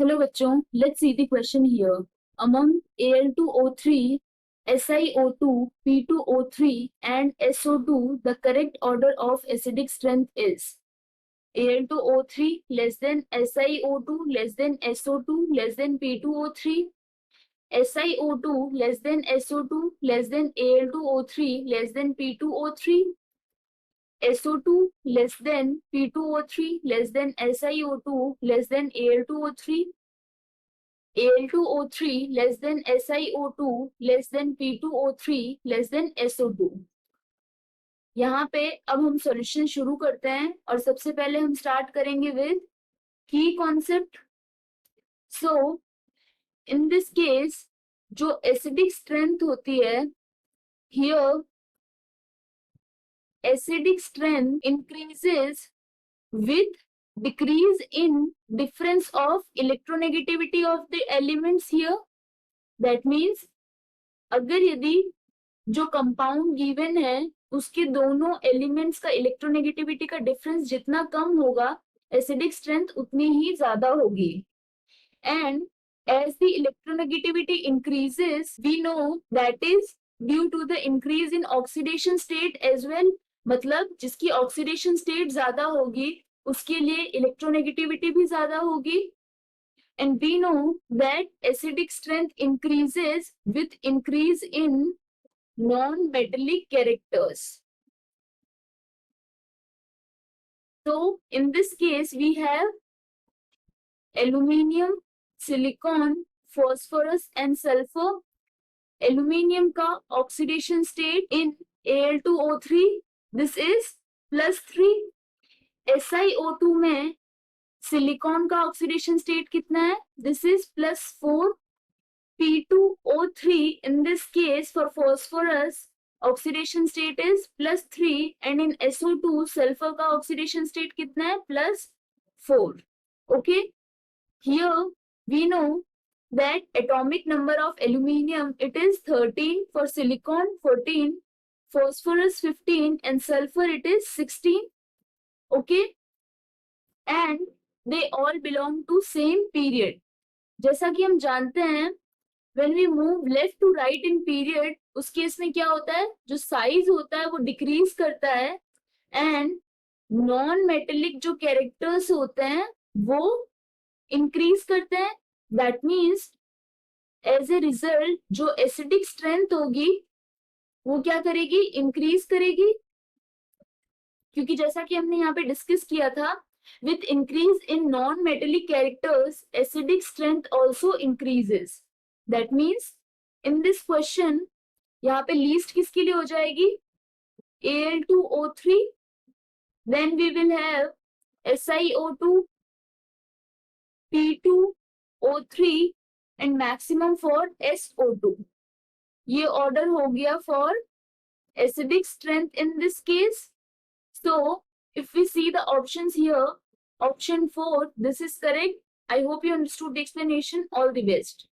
Hello बच्चों, let's see the question here. Among Al2O3, SiO2, P2O3 and SO2, the correct order of acidic strength is Al2O3 less than SiO2 less than SO2 less than P2O3, SiO2 less than SO2 less than Al2O3 less than P2O3, SO2 less than P2O3 less than SiO2 less than Al2O3, Al2O3 less than SiO2 less than P2O3 less than SO2. यहाँ पे अब हम solution शुरू करते हैं और सबसे पहले हम स्टार्ट करेंगे विद की concept. So in this case जो एसिडिक स्ट्रेंथ होती है, here acidic strength increases with decrease in difference of electronegativity of the elements here. That means अगर यदि जो कंपाउंड गिवन है उसके दोनों एलिमेंट्स का इलेक्ट्रोनेगेटिविटी का डिफरेंस जितना कम होगा, एसिडिक स्ट्रेंथ उतनी ही ज्यादा होगी. And as the electronegativity increases, we know that is due to the increase in oxidation state as well. मतलब जिसकी ऑक्सीडेशन स्टेट ज्यादा होगी उसके लिए इलेक्ट्रोनेगेटिविटी भी ज्यादा होगी. And we know that acidic strength increases with increase in non-metallic characters. So in this case we have aluminium, silicon, phosphorus and sulfur. Aluminium का oxidation state in Al2O3 this is +3. SiO2 में silicon का oxidation state कितना है? This is +4. P2O3 in this case for phosphorus oxidation state is +3 and in SO2 sulfur का oxidation state कितना है? +4. Okay, here we know that atomic number of aluminium it is 13, for silicon 14, phosphorus 15 and sulfur it is 16. Okay, and they all belong to same period. जैसा कि हम जानते हैं when we move left to right in period, उस case में क्या होता है, जो साइज होता है वो डिक्रीज करता है एंड नॉन मेटेलिक जो कैरेक्टर्स होते हैं वो इंक्रीज करते हैं. That means as a result जो एसिडिक स्ट्रेंथ होगी वो क्या करेगी, इंक्रीज करेगी. क्योंकि जैसा कि हमने यहाँ पे डिस्कस किया था, with increase in non-metallic characters acidic strength also increases. That means in this question यहाँ पे least किसके लिए हो जाएगी, Al2O3, then we will have SiO2, P2O3 and maximum for SO2. ये order हो गया for acidic strength in this case. So if we see the options here, option 4, this is correct. I hope you understood the explanation. All the best.